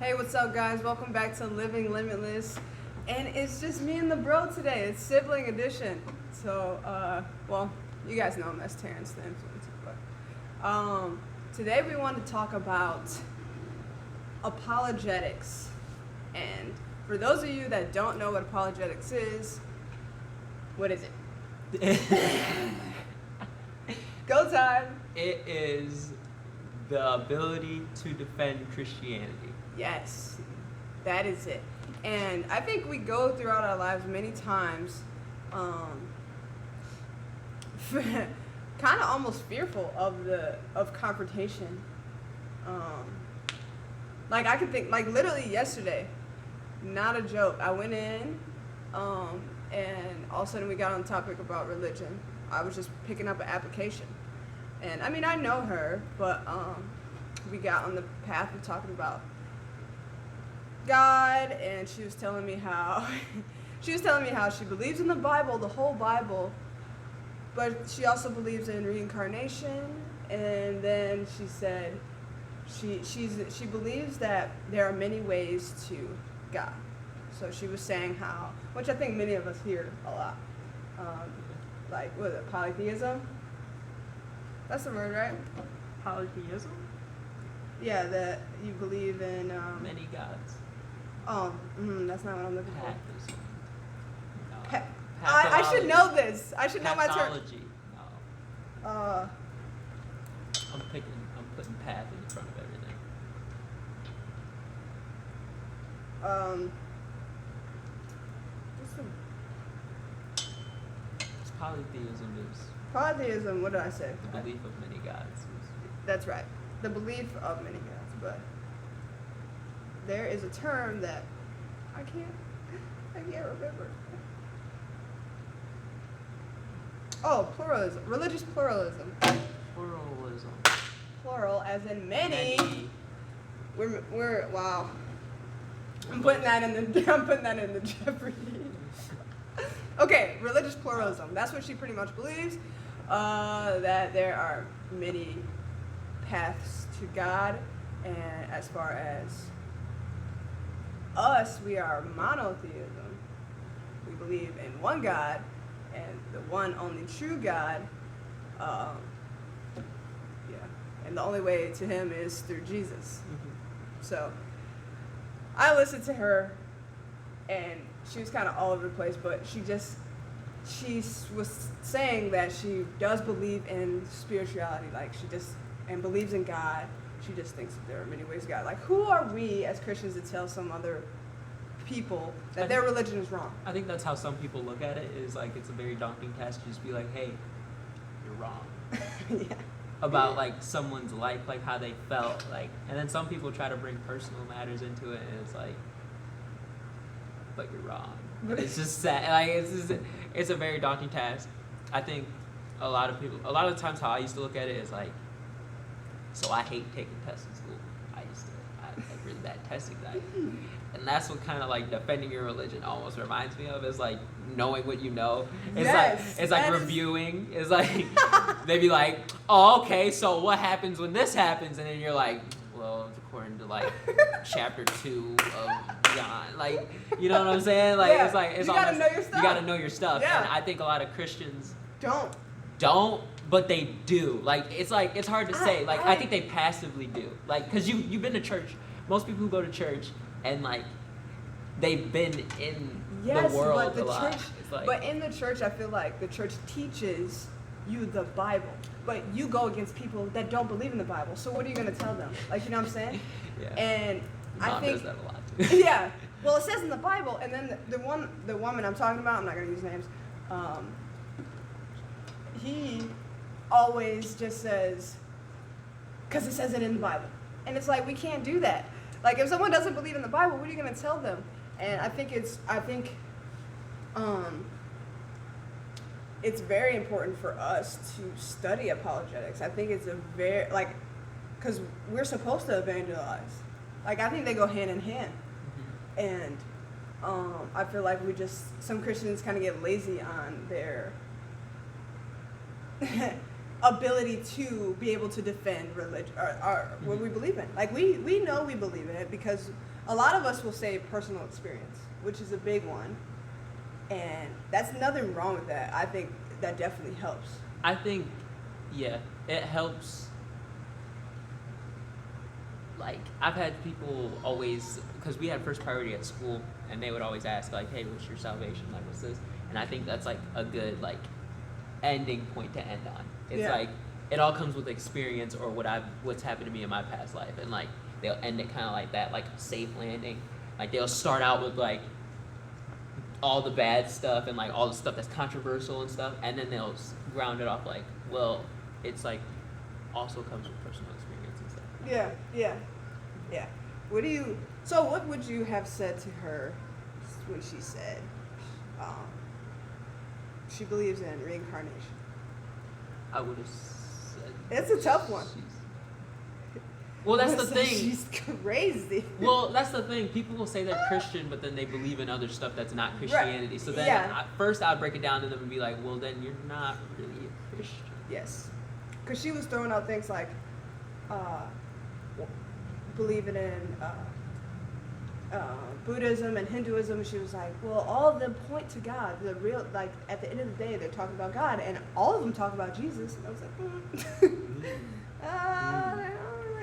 Hey, what's up, guys? Welcome back to Living Limitless. And it's just me and the bro today. It's sibling edition. So, well, you guys know him as Terrence the Influencer. But today we want to talk about apologetics. And for those of you that don't know what apologetics is, what is it? Go time. It is the ability to defend Christianity. Yes, that is it. And I think we go throughout our lives many times kind of almost fearful of confrontation. Like I could think, like literally yesterday, not a joke, I went in and all of a sudden we got on the topic about religion. I was just picking up an application. And I mean, I know her, but we got on the path of talking about God, and she was telling me how she believes in the Bible, the whole Bible, but she also believes in reincarnation. And then she said she believes that there are many ways to God. So she was saying how, which I think many of us hear a lot, like what is it, polytheism? That's the word, right? Polytheism? Yeah, that you believe in Many gods. Oh, that's not what I'm looking for. Pathism. No. I should know this. I should know my term. Pathology. No. Uh, I'm putting path in front of everything. What's the It's polytheism is polytheism? What did I say? the belief of many gods. That's right. The belief of many gods, but there is a term that I can't remember. Oh, pluralism. Religious pluralism. Pluralism. Plural as in many. We're wow. I'm putting that in the Jeopardy. Okay, religious pluralism. That's what she pretty much believes. That there are many paths to God, and as far as us, we are monotheism. We believe in one God, and the one only true God. And the only way to Him is through Jesus. So I listened to her, and she was kind of all over the place, but she was saying that she does believe in spirituality, like and believes in God. She just thinks that there are many ways to God. Like, who are we as Christians to tell some other people that their religion is wrong? I think that's how some people look at it, is like it's a very daunting task to just be like, hey, you're wrong. Yeah. About like someone's life, like how they felt, like, and then some people try to bring personal matters into it, and it's like, but you're wrong. It's just sad. Like it's a very daunting task. I think a lot of the times how I used to look at it is like, so I hate taking tests in school. I had really bad testing that. And that's what kind of like defending your religion almost reminds me of, is like knowing what you know. It's like reviewing. It's like they be like, oh, okay, so what happens when this happens? And then you're like, well, it's according to like chapter 2 of John. Like, you know what I'm saying? Like, yeah. It's like it's you almost, gotta know your stuff. You gotta know your stuff. Yeah. And I think a lot of Christians don't, but they do. Like, it's hard to say. Like, I think they passively do. Like, because you've been to church. Most people who go to church and like they've been in the world a lot. But in the church, I feel like the church teaches you the Bible, but you go against people that don't believe in the Bible. So what are you going to tell them? Like, you know what I'm saying? Yeah. And Mom I think does that a lot too. yeah. Well, it says in the Bible, and then the woman I'm talking about, I'm not going to use names. He always just says, because it says it in the Bible, and it's like we can't do that. Like, if someone doesn't believe in the Bible, what are you going to tell them? And I think it's very important for us to study apologetics. I think it's because we're supposed to evangelize. Like, I think they go hand in hand. And I feel like some Christians kind of get lazy on their ability to be able to defend religion or what we believe in. Like we know we believe in it because a lot of us will say personal experience, which is a big one. And that's nothing wrong with that. I think that definitely helps. I think, yeah, it helps. Like, I've had people always, because we had first priority at school, and they would always ask, like, hey, what's your salvation? Like, what's this? And I think that's, like, a good, like, ending point to end on. It's Yeah. like, it all comes with experience or what's happened to me in my past life. And, like, they'll end it kind of like that, like a safe landing. Like, they'll start out with, like, all the bad stuff and, like, all the stuff that's controversial and stuff, and then they'll ground it off, like, well, it's, like, also comes with personal experience and stuff. Yeah. What would you have said to her when she said she believes in reincarnation? I would have said... It's a tough one. Well, that's the Listen, thing. She's crazy. Well, that's the thing. People will say they're Christian, but then they believe in other stuff that's not Christianity. So then, Yeah. First I'd break it down to them and be like, well, then you're not really a Christian. Yes. Because she was throwing out things like believing in Buddhism and Hinduism. She was like, well, all of them point to God. The real, like, at the end of the day, they're talking about God, and all of them talk about Jesus. And I was like, I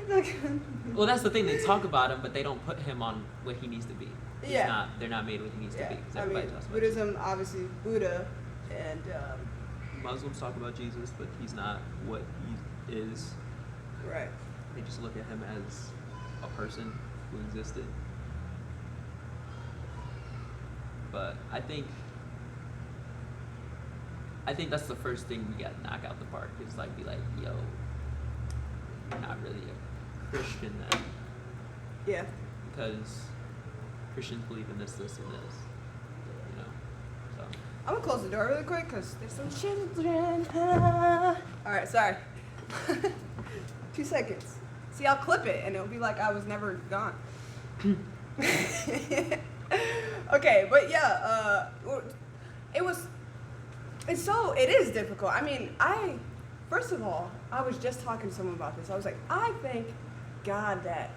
don't like that. Well, that's the thing. They talk about him, but they don't put him on what he needs to be. They're not made what he needs to be. 'Cause everybody talks about Buddhism, obviously, Buddha, and Muslims talk about Jesus, but he's not what he is. right. They just look at him as a person who existed. But I think that's the first thing we got to knock out the park is like be like, yo, you're not really a Christian then, Yeah. because Christians believe in this, and this, you know. So I'm gonna close the door really quick because there's some children. All right, sorry. 2 seconds. See, I'll clip it and it'll be like I was never gone. Okay, but yeah, it is difficult. I mean, first of all, I was just talking to someone about this. I was like, I thank God that,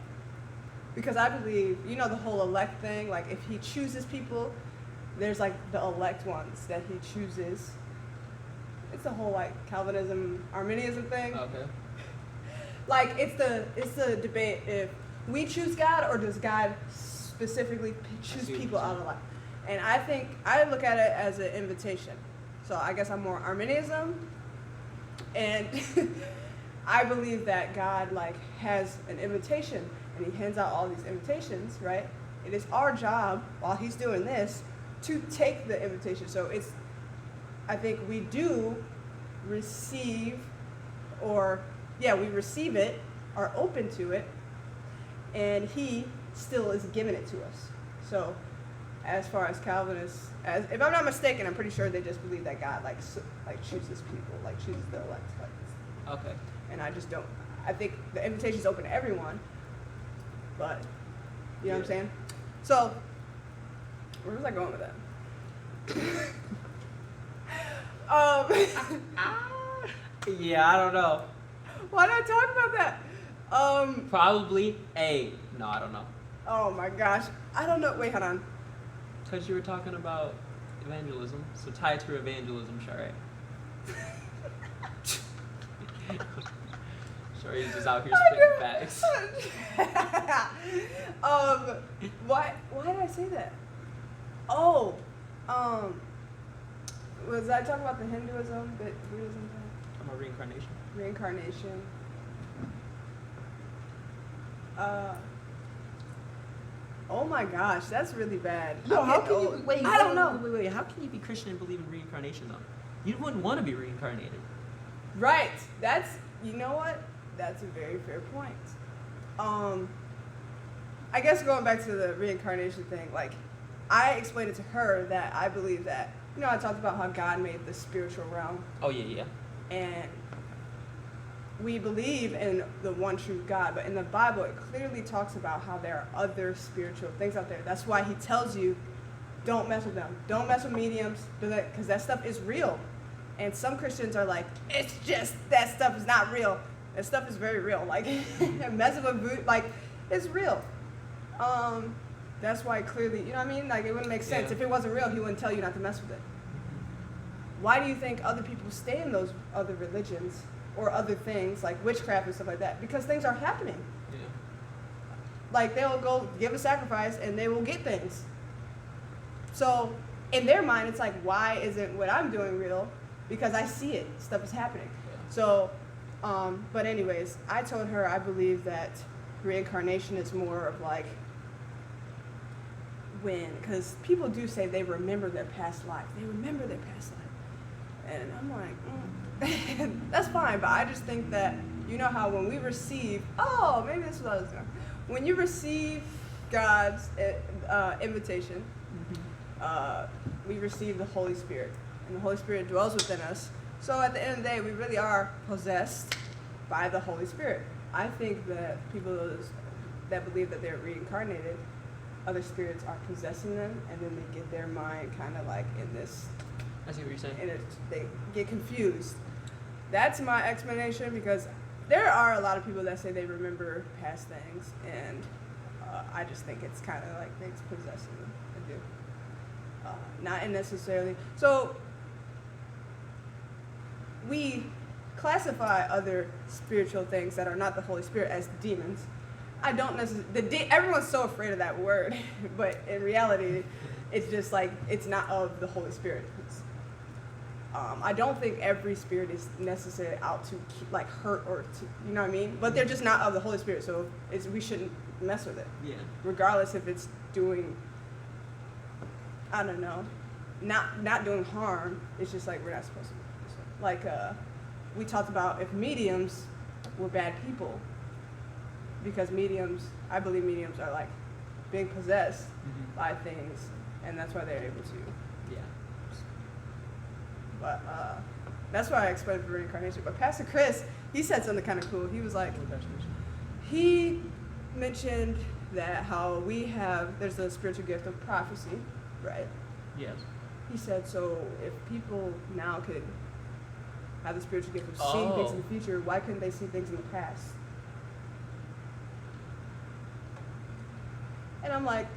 because I believe, you know, the whole elect thing, like if he chooses people, there's like the elect ones that he chooses. It's the whole like Calvinism, Arminianism thing. okay. Like it's the debate if we choose God or does God specifically choose see what people you're out saying. of life. And I think I look at it as an invitation. So I guess I'm more Arminianism, and I believe that God like has an invitation and he hands out all these invitations, right? It is our job while he's doing this to take the invitation. So I think we do receive, we receive it, are open to it, and he still is giving it to us. So as far as Calvinists, if I'm not mistaken, I'm pretty sure they just believe that God like chooses people, like chooses the elect. Like, Okay. and I just don't. I think the invitation is open to everyone, but you know what I'm saying? So where was I going with that? Yeah, I don't know. Why did I talk about that? Probably no, I don't know. Oh my gosh, I don't know. Wait, hold on. Because you were talking about evangelism, so tie it to evangelism, Shari. Shari's just out here spitting facts. Why did I say that? Oh, was I talking about the Hinduism, the Buddhism thing? Talking about reincarnation. Reincarnation. Oh my gosh, that's really bad. No, I'm how getting can you old. wait? I don't know. Wait. How can you be Christian and believe in reincarnation though? You wouldn't want to be reincarnated. Right. You know what? That's a very fair point. I guess going back to the reincarnation thing, like, I explained it to her that I believe that, you know, I talked about how God made the spiritual realm, Oh yeah. and we believe in the one true God, but in the Bible, it clearly talks about how there are other spiritual things out there. That's why he tells you, don't mess with them. Don't mess with mediums, because that stuff is real. And some Christians are like, it's just, that stuff is not real. That stuff is very real. Like, messing with voodoo, like, it's real. That's why clearly, you know what I mean? Like, it wouldn't make sense. Yeah. If it wasn't real, he wouldn't tell you not to mess with it. Why do you think other people stay in those other religions or other things, like witchcraft and stuff like that? Because things are happening. Yeah. Like, they'll go give a sacrifice and they will get things. So, in their mind, it's like, why isn't what I'm doing real? Because I see it. Stuff is happening. Yeah. So, but anyways, I told her I believe that reincarnation is more of like because people do say they remember their past life. They remember their past life. And I'm like, that's fine, but I just think that, you know how when we receive, maybe this is what I was doing. When you receive God's invitation, we receive the Holy Spirit, and the Holy Spirit dwells within us. So at the end of the day, we really are possessed by the Holy Spirit. I think that people that believe that they're reincarnated, other spirits are possessing them, and then they get their mind kind of like in this. I see what you're saying. And they get confused. That's my explanation, because there are a lot of people that say they remember past things, and I just think it's kind of like things possessing them. I do. Not necessarily. So we classify other spiritual things that are not the Holy Spirit as demons. I don't necessarily. Everyone's so afraid of that word, but in reality, it's just like it's not of the Holy Spirit. I don't think every spirit is necessarily out to like hurt or to, you know what I mean. But they're just not of the Holy Spirit, so we shouldn't mess with it. Yeah. Regardless if it's doing, I don't know, not doing harm. It's just like we're not supposed to. Like we talked about if mediums were bad people. Because mediums, I believe mediums are like being possessed by things, and that's why they're able to. Yeah. But that's why I explained for reincarnation. But Pastor Chris, he said something kind of cool. He was like, he mentioned that how there's the spiritual gift of prophecy, right? Yes. He said, so if people now could have the spiritual gift of seeing things in the future, why couldn't they see things in the past? And I'm like,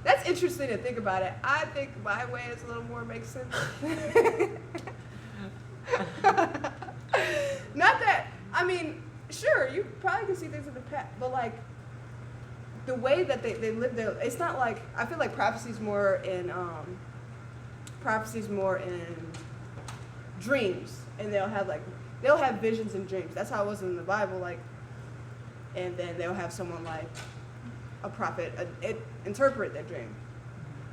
that's interesting to think about it. I think my way is a little more makes sense. Not that, I mean, sure, you probably can see things in the past, but like the way that they live their, it's not like, I feel like prophecy's more in dreams, and they'll have visions and dreams. That's how it was in the Bible, like, and then they'll have someone like a prophet interpret their dream.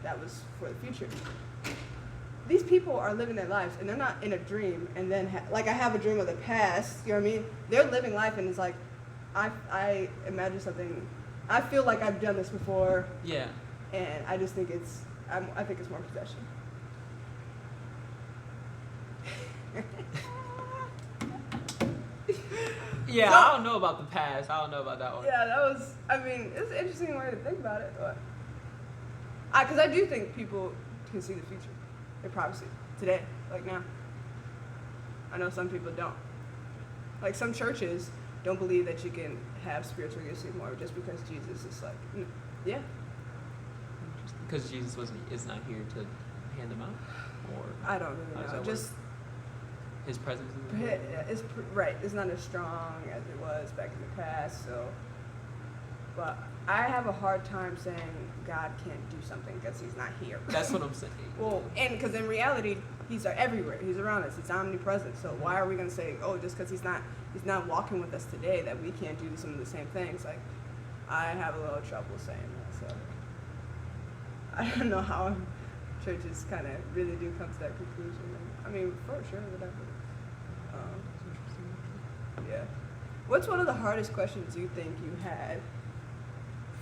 That was for the future. These people are living their lives, and they're not in a dream, and then like I have a dream of the past, you know what I mean? They're living life, and it's like, I imagine something, I feel like I've done this before. Yeah. And I just think I think it's more possession. Yeah, So, I don't know about the past. I don't know about that one. yeah, that was, I mean, it's an interesting way to think about it, but because I do think people can see the future. They probably see it today, like now. I know some people don't. Like some churches don't believe that you can have spiritual gifts anymore just because Jesus is like, yeah. Because Jesus is not here to hand them out, or I don't how really does know. that Just work? His presence is there? right. It's not as strong as it was back in the past. So, but I have a hard time saying God can't do something because He's not here. That's what I'm saying. Well, and because in reality, He's everywhere. He's around us. He's omnipresent. So why are we going to say, oh, just because He's not walking with us today, that we can't do some of the same things? Like, I have a little trouble saying that. So I don't know how churches kind of really do come to that conclusion. I mean, for sure, whatever. Yeah. What's one of the hardest questions you think you had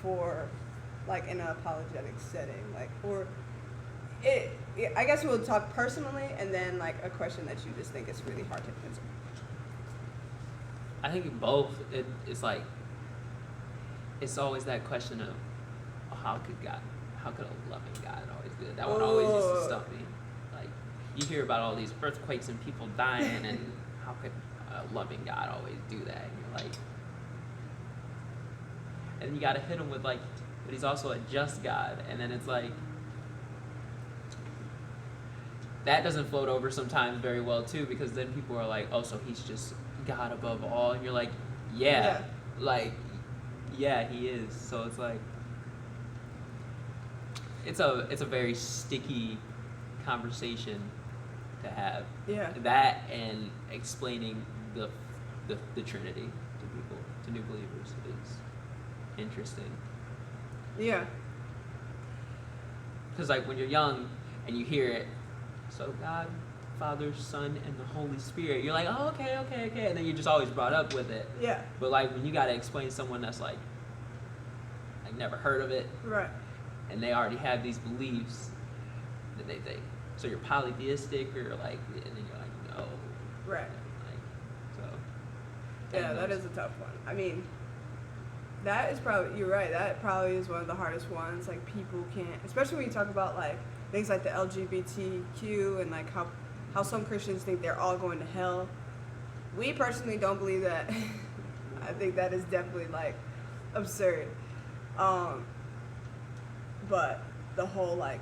for, like, in an apologetic setting? Like, or I guess we'll talk personally, and then, like, a question that you just think is really hard to answer. I think both. It's like, it's always that question of, how could a loving God always do it? That one always used to stump me. Like, you hear about all these earthquakes and people dying, and how could a loving God always do that? And you're like, and you got to hit him with like, but he's also a just God, and then it's like that doesn't float over sometimes very well too, because then people are like, oh, so he's just God above all, and you're like, yeah. Like, yeah, he is. So it's like it's a very sticky conversation to have. Yeah. That and explaining the Trinity to people, to new believers, is interesting. Yeah. Because like when you're young and you hear it, so God, Father, Son, and the Holy Spirit, you're like, oh, okay, and then you're just always brought up with it. Yeah. But like when you gotta explain to someone that's like never heard of it, Right. and they already have these beliefs that they think, so you're polytheistic, or like, and then you're like, no. Right. Like, so. Yeah, that is a tough one. I mean, that is probably, you're right, that probably is one of the hardest ones. Like, people can't, especially when you talk about like things like the LGBTQ and like how some Christians think they're all going to hell. We personally don't believe that. I think that is definitely like absurd. But the whole like,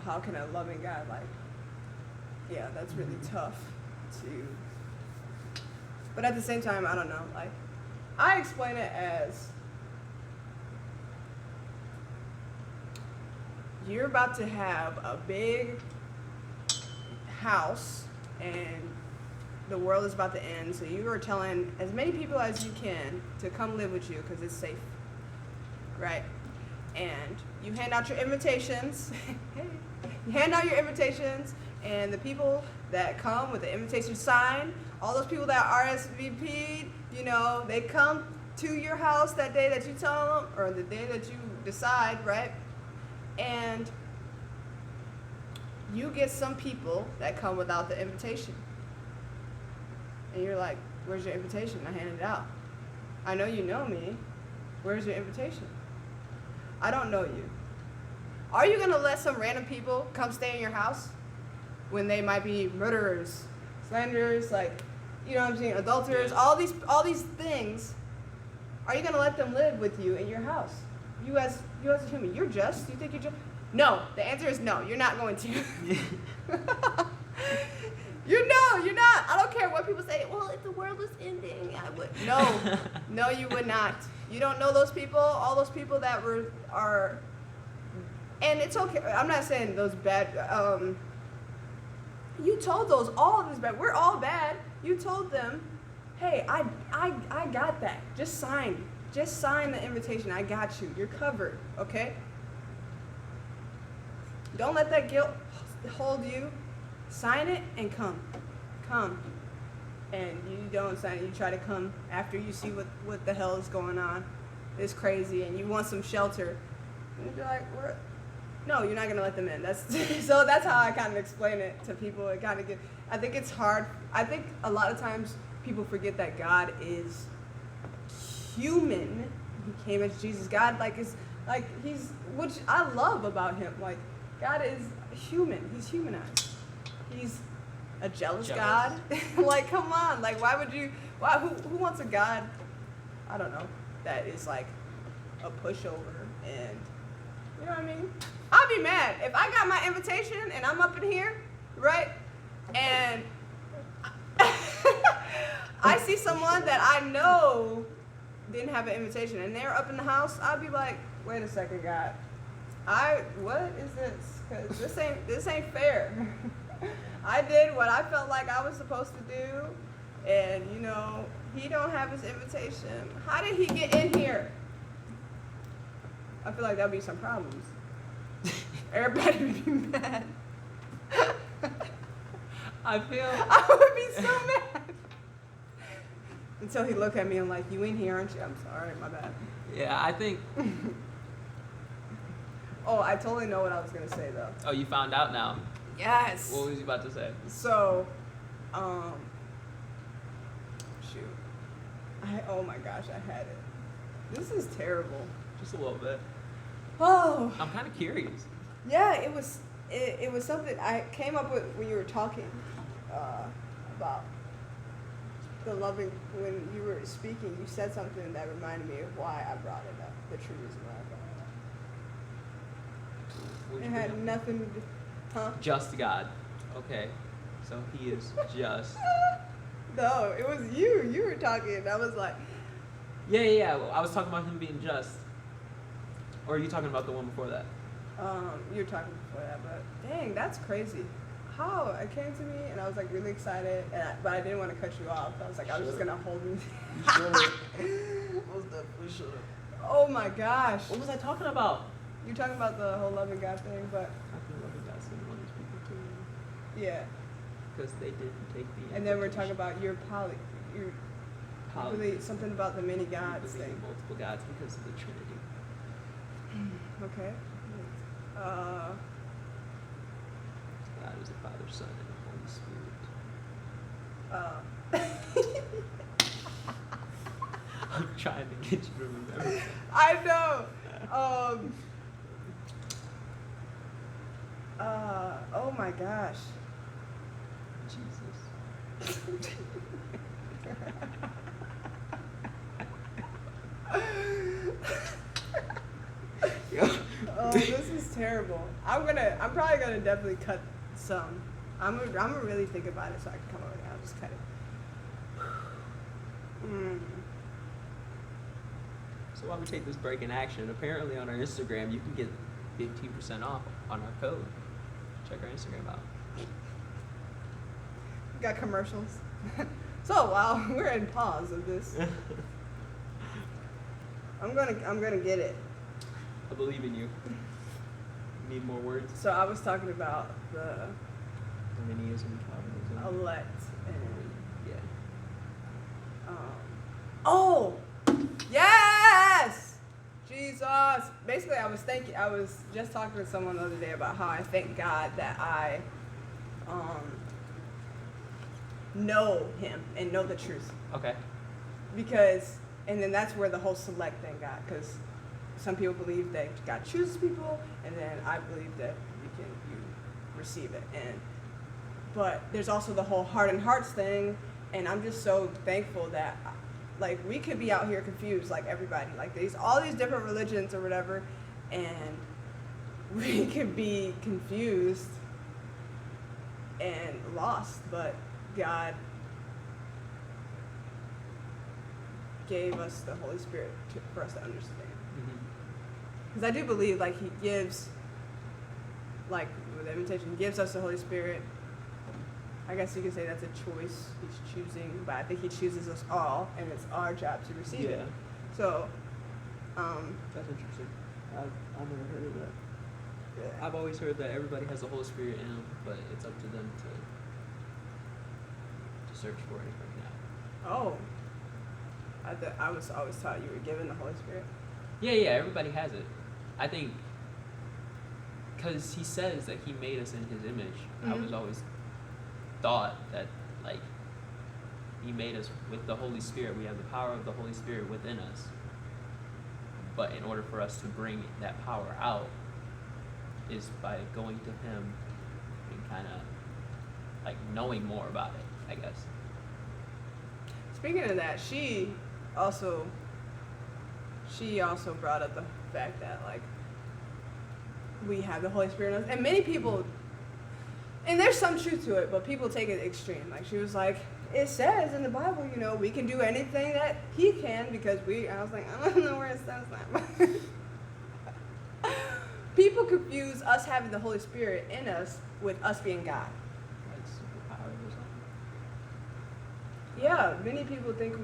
how can a loving God, like, yeah, that's really tough to. But at the same time, I don't know. Like, I explain it as you're about to have a big house and the world is about to end. So you are telling as many people as you can to come live with you because it's safe, right? And you hand out your invitations. You hand out your invitations, and the people that come with the invitation sign, all those people that RSVP'd, you know, they come to your house that day that you tell them, or the day that you decide, right? And you get some people that come without the invitation. And you're like, where's your invitation? I handed it out. I know you know me. Where's your invitation? I don't know you. Are you going to let some random people come stay in your house when they might be murderers, slanderers, like, you know what I'm saying, adulterers, all these things? Are you going to let them live with you in your house? You as a human, you're just? You think you're just? No. The answer is no. You're not going to. You're not. I don't care what people say. Well, if the world was ending, I would. No, you would not. You don't know those people. All those people that are. And it's okay. I'm not saying those bad. You told all of this bad. We're all bad. You told them, hey, I got that. Just sign the invitation. I got you. You're covered. Okay. Don't let that guilt hold you. Sign it and come. And you don't sign it. You try to come after you see what the hell is going on. It's crazy, and you want some shelter. And you're like, what? No, you're not going to let them in. So that's how I kind of explain it to people. It kind of I think it's hard. I think a lot of times people forget that God is human. He came as Jesus. God, which I love about him. Like, God is human. He's humanized. He's a jealous God. Like, come on. Like, who wants a God, I don't know, that is like a pushover, and you know what I mean? I'll be mad if I got my invitation and I'm up in here, right? And I see someone that I know didn't have an invitation and they're up in the house. I'll be like, wait a second, God. What is this? Because this ain't fair. I did what I felt like I was supposed to do, and you know, he don't have his invitation. How did he get in here? I feel like there'll be some problems. Everybody would be mad. I would be so mad. Until he looked at me and like, you in here, aren't you? I'm sorry, my bad. Yeah, I think. Oh, I totally know what I was gonna say though. Oh, you found out now. Yes. What was you about to say? So, shoot. Oh my gosh, I had it. This is terrible. Just a little bit. Oh. I'm kind of curious. Yeah, it was something I came up with when you were talking about. the loving, when you were speaking, you said something that reminded me of why I brought it up. The true reason why I brought it up. What'd It you bring had up? nothing to do, huh? Just God. Okay. So he is just. No, it was you. You were talking, and I was like, Yeah. Well, I was talking about him being just. Or are you talking about the one before that? you were talking before that, but dang, that's crazy. How it came to me, and I was like really excited, but I didn't want to cut you off. I was like, I was just gonna hold you. Most definitely should have. Oh my gosh, What was I talking about? you're talking about the whole loving God thing, but I feel like God sent all these people to me yeah. because they didn't take the. And then we're talking about your Poly- really something about the many gods believe in thing. multiple gods because of the Trinity. Okay. God is the Father, Son, and the Holy Spirit. I'm trying to get you to remember. I know. Oh my gosh. Jesus. Oh, this is terrible. I'm probably gonna definitely cut some. I'm gonna really think about it so I can come over there. I'll just cut it. So while we take this break in action, apparently on our Instagram you can get 15% off on our code. Check our Instagram out. We got commercials. So while we're in pause of this, I'm gonna get it. I believe in you. Need more words? So I was talking about the Arminianism, Calvinism. elect and Yeah. oh yes, Jesus. Basically, I was just talking to someone the other day about how I thank God that I know Him and know the truth, Okay. because and then that's where the whole select thing got, because some people believe that God chooses people, and then I believe that you receive it. But there's also the whole heart and hearts thing, and I'm just so thankful that like we could be out here confused like everybody, like all these different religions or whatever, and we could be confused and lost, but God gave us the Holy Spirit for us to understand. Mm-hmm. Because I do believe, like, He gives, like, with the invitation, He gives us the Holy Spirit. I guess you could say that's a choice He's choosing, but I think He chooses us all, and it's our job to receive it. So, That's interesting. I've never heard of that. I've always heard that everybody has the Holy Spirit in them, but it's up to them to search for it right now. oh, I was always taught you were given the Holy Spirit. Yeah, everybody has it. I think because he says that he made us in his image. I was always thought that, like, he made us with the Holy Spirit. We have the power of the Holy Spirit within us. But in order for us to bring that power out is by going to him and kind of, like, knowing more about it, I guess. Speaking of that, she also brought up the fact that, like, we have the Holy Spirit in us. And many people, and there's some truth to it, but people take it extreme. Like, she was like, it says in the Bible, you know, we can do anything that He can because I was like, I don't know where it says that. People confuse us having the Holy Spirit in us with us being God. Like superpowers or something. Yeah, many people think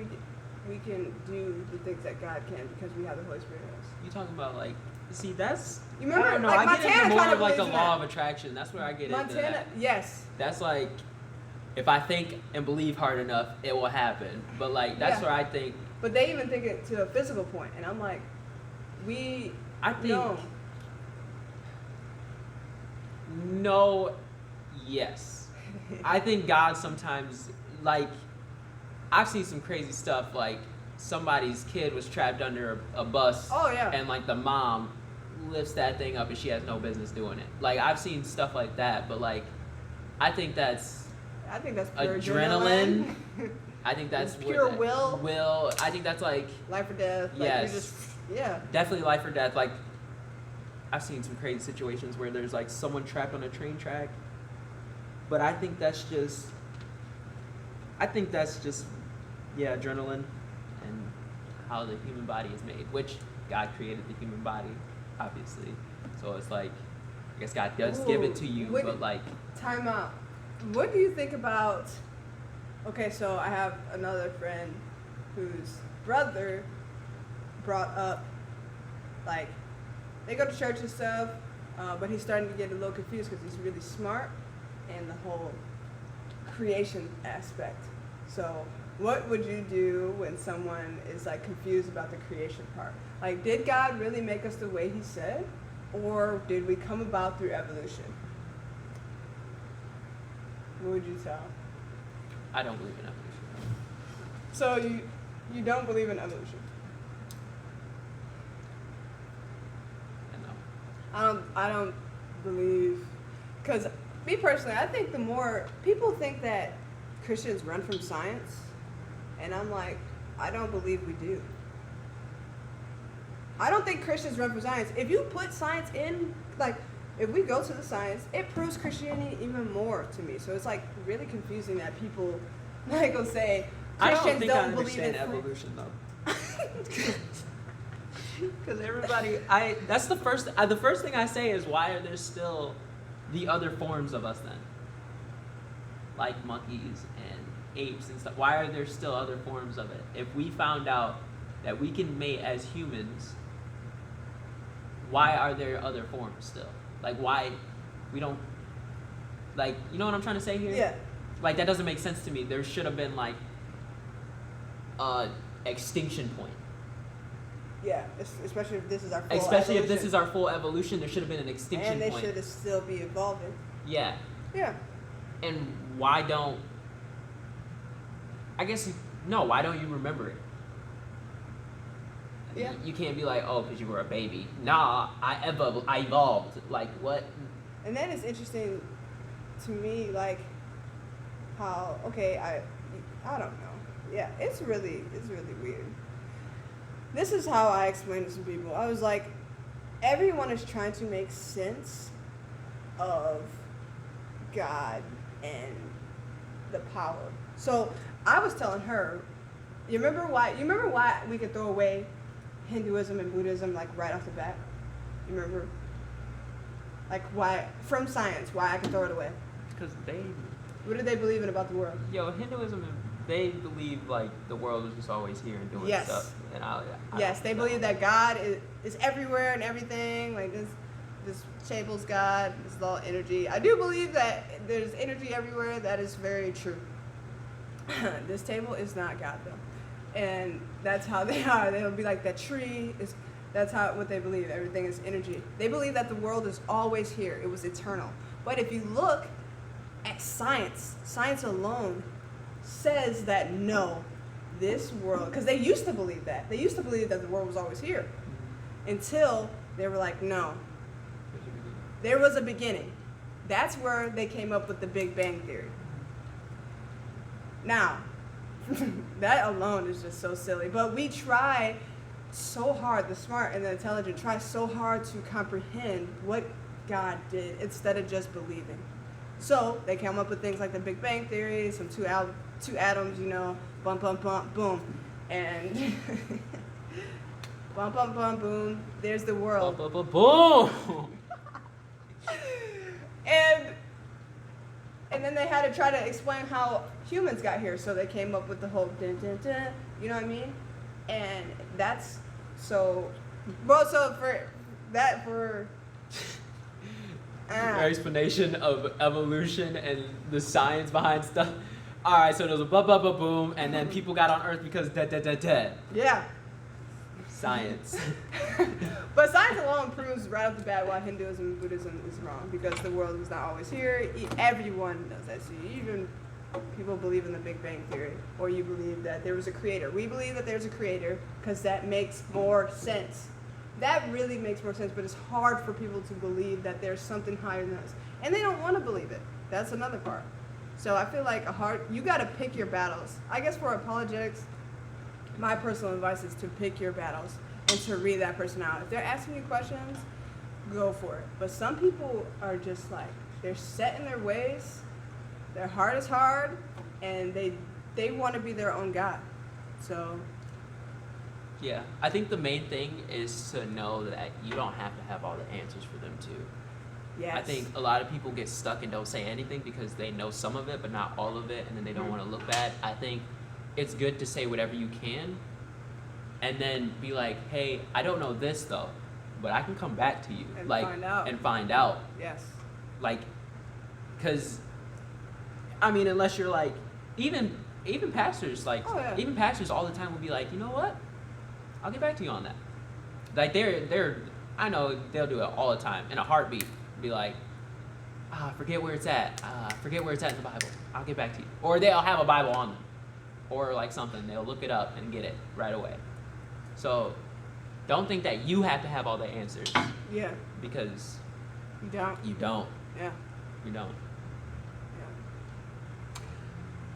we can do the things that God can because we have the Holy Spirit in us. You talking about, like, see, that's, You remember, I don't know, like, I get Montana into more kind of, like, the believes in law that. of attraction. That's where I get into Montana, that. yes. That's like, if I think and believe hard enough, it will happen. But, like, that's Yeah. where I think, But they even think it to a physical point, and I'm like, I think, no. no, yes. I think God sometimes, like, I've seen some crazy stuff, like, somebody's kid was trapped under a bus. Oh, yeah. And, like, the mom lifts that thing up and she has no business doing it. Like, I've seen stuff like that, but, like, I think that's I think that's pure adrenaline. I think that's pure what, will. Will. I think that's like Life or death. Like Yes. You just, yeah. definitely life or death. Like I've seen some crazy situations where there's like someone trapped on a train track, but I think that's just yeah, adrenaline and how the human body is made, which God created the human body, obviously. So it's like I guess God does give it to you, Ooh, but like Time out. What do you think about? Okay, so I have another friend whose brother brought up, like, they go to church and stuff, but he's starting to get a little confused because he's really smart and the whole creation aspect. So, what would you do when someone is like confused about the creation part? Like, did God really make us the way He said, or did we come about through evolution? What would you tell? I don't believe in evolution. So you don't believe in evolution? No. I don't believe, because me personally, I think the more people think that Christians run from science, and I'm like, I don't believe we do. I don't think Christians run from science. If you put science in, like, if we go to the science, it proves Christianity even more to me. So it's like really confusing that people like will say Christians don't believe in evolution though. Because everybody, that's the first thing I say is, why are there still the other forms of us then? Like monkeys and apes and stuff. Why are there still other forms of it? If we found out that we can mate as humans, why are there other forms still? Like, why we don't, like, you know what I'm trying to say here? Yeah. Like, that doesn't make sense to me. There should have been, like, a extinction point. Yeah, especially if this is our full Especially evolution. if this is our full evolution, there should have been an extinction and they point. should still be evolving. Yeah. Yeah. And why don't, I guess, no, why don't you remember it? Yeah. You can't be like, oh, because you were a baby. Nah, I evolved. Like, what? And then it's interesting to me, like, how, okay, I don't know. Yeah, it's really weird. This is how I explained to some people. I was like, everyone is trying to make sense of God and the power. So I was telling her, you remember why we could throw away Hinduism and Buddhism like right off the bat? You remember? Like, why, from science, why I can throw it away? Because they, What did they believe in about the world? Hinduism, they believe like the world was just always here and doing Yes. stuff. And I Yes, don't they know. believe that God is everywhere and everything. Like this table's God, this is all energy. I do believe that there's energy everywhere. That is very true. This table is not God though, and that's how they are. They'll be like that tree is. That's what they believe. Everything is energy. They believe that the world is always here. It was eternal. But if you look at science alone says that no, this world, because they used to believe that. They used to believe that the world was always here until they were like, no, there was a beginning. That's where they came up with the Big Bang Theory. Now, that alone is just so silly. But we try so hard, the smart and the intelligent try so hard to comprehend what God did instead of just believing. So they come up with things like the Big Bang Theory, some two atoms, bump, bump, bump, boom. And bump, bump, bump, boom, there's the world. Boom! And then they had to try to explain how humans got here, so they came up with the whole dun dun dun, you know what I mean? And that's so, well, so for Your explanation of evolution and the science behind stuff. All right, so there was a boom, and then people got on Earth because da. Yeah. Science. But science alone proves right off the bat why Hinduism and Buddhism is wrong, because the world is not always here. Everyone knows that. So even people believe in the Big Bang Theory, or you believe that there was a creator. We believe that there's a creator because that makes more sense. That really makes more sense, but it's hard for people to believe that there's something higher than us. And they don't want to believe it. That's another part. So I feel like you got to pick your battles. I guess for apologetics, my personal advice is to pick your battles and to read that person out. If they're asking you questions, go for it. But some people are just like, they're set in their ways, their heart is hard, and they want to be their own God. So Yeah, I think the main thing is to know that you don't have to have all the answers for them too. yes. I think a lot of people get stuck and don't say anything because they know some of it but not all of it, and then they don't want to look bad. I think it's good to say whatever you can and then be like, hey, I don't know this though, but I can come back to you And like find out. and find out. Yes. Like, because I mean, unless you're like, even pastors, like, Oh, yeah. even pastors all the time will be like, you know what, I'll get back to you on that. Like, they're I know they'll do it all the time in a heartbeat. Be like, forget where it's at, forget where it's at in the Bible, I'll get back to you. Or they'll have a Bible on them, or like something, they'll look it up and get it right away. So don't think that you have to have all the answers, Yeah. because You don't. you don't. Yeah. You don't. Yeah.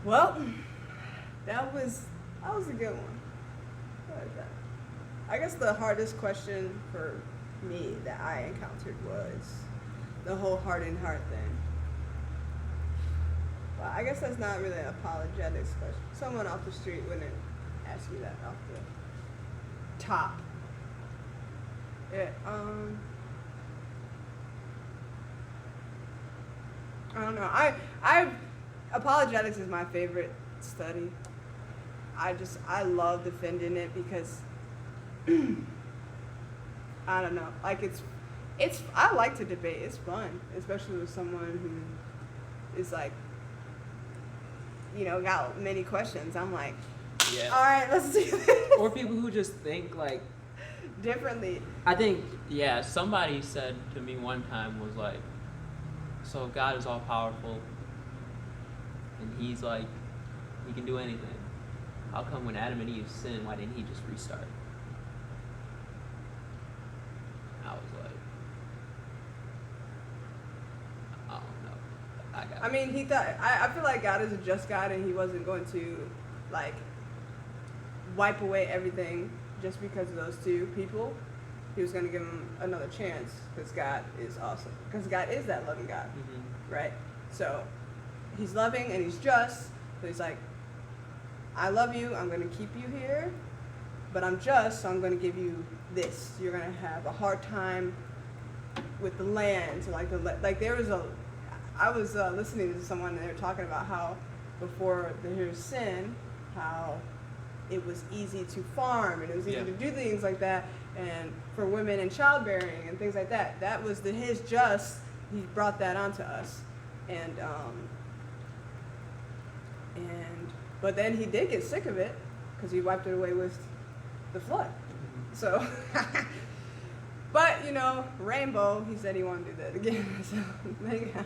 Well, that was a good one. I like that. I guess the hardest question for me that I encountered was the whole hardened heart thing. But I guess that's not really an apologetics question. Someone off the street wouldn't ask you that off the top. Yeah. I don't know. I apologetics is my favorite study. I love defending it because I don't know. Like it's I like to debate. It's fun, especially with someone who is like, got many questions. I'm like, Yeah. all right, let's do this. Or people who just think like, Differently. I think, yeah, somebody said to me one time, was like, so God is all powerful and he's like, he can do anything. How come when Adam and Eve sinned, why didn't he just restart? I was like, I don't know. I mean, he thought. I feel like God is a just God, and He wasn't going to, like, wipe away everything just because of those two people. He was going to give them another chance because God is awesome. Because God is that loving God, right? So He's loving and He's just. So He's like, I love you. I'm going to keep you here, but I'm just. So I'm going to give you this. You're going to have a hard time with the land. So like there was I was listening to someone and they were talking about how before there was sin, how it was easy to farm and it was easy to do things like that, and for women and childbearing and things like that. That was his just. He brought that onto us, and but then he did get sick of it because he wiped it away with the flood. So, but rainbow. He said he wanted to do that again. So thank God.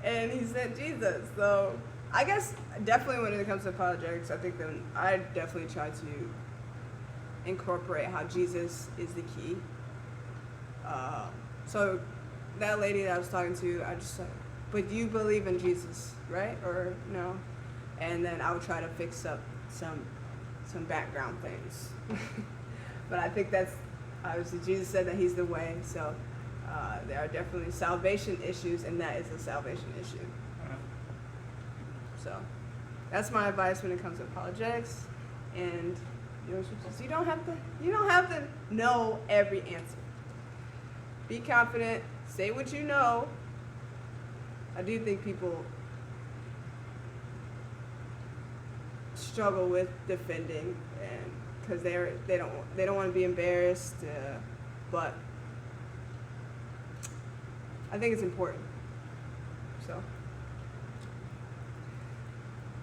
And he sent Jesus. So I guess definitely when it comes to apologetics, I think then I definitely try to incorporate how Jesus is the key. So that lady that I was talking to, I just said, but you believe in Jesus, right? Or no? And then I would try to fix up some background things. But I think that's, obviously Jesus said that He's the way, so there are definitely salvation issues, and that is a salvation issue. So that's my advice when it comes to apologetics. And you don't have to know every answer. Be confident, say what you know. I do think people struggle with defending, and because they don't want to be embarrassed, but I think it's important. So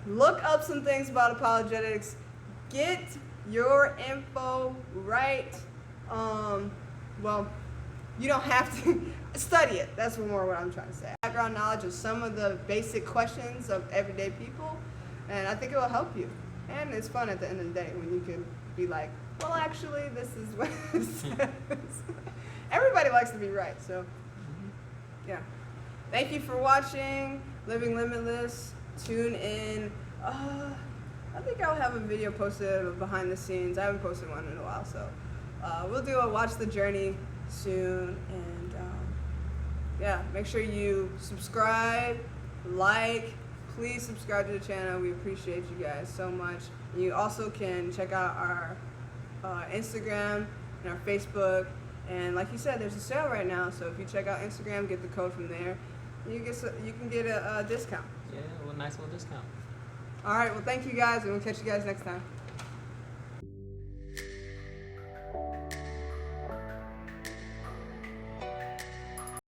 look up some things about apologetics. Get your info right. Well, you don't have to study it. That's more what I'm trying to say. Background knowledge of some of the basic questions of everyday people, and I think it will help you. And it's fun at the end of the day when you can be like, well, actually, this is what it says. Everybody likes to be right, so yeah. thank you for watching Living Limitless. Tune in. I think I'll have a video posted of behind the scenes. I haven't posted one in a while, so we'll do a watch the journey soon. And yeah, make sure you subscribe, like. Please subscribe to the channel. We appreciate you guys so much. You also can check out our Instagram and our Facebook. And like you said, there's a sale right now. So if you check out Instagram, get the code from there. You can get a discount. Yeah, a nice little discount. All right. Well, thank you guys, and we'll catch you guys next time.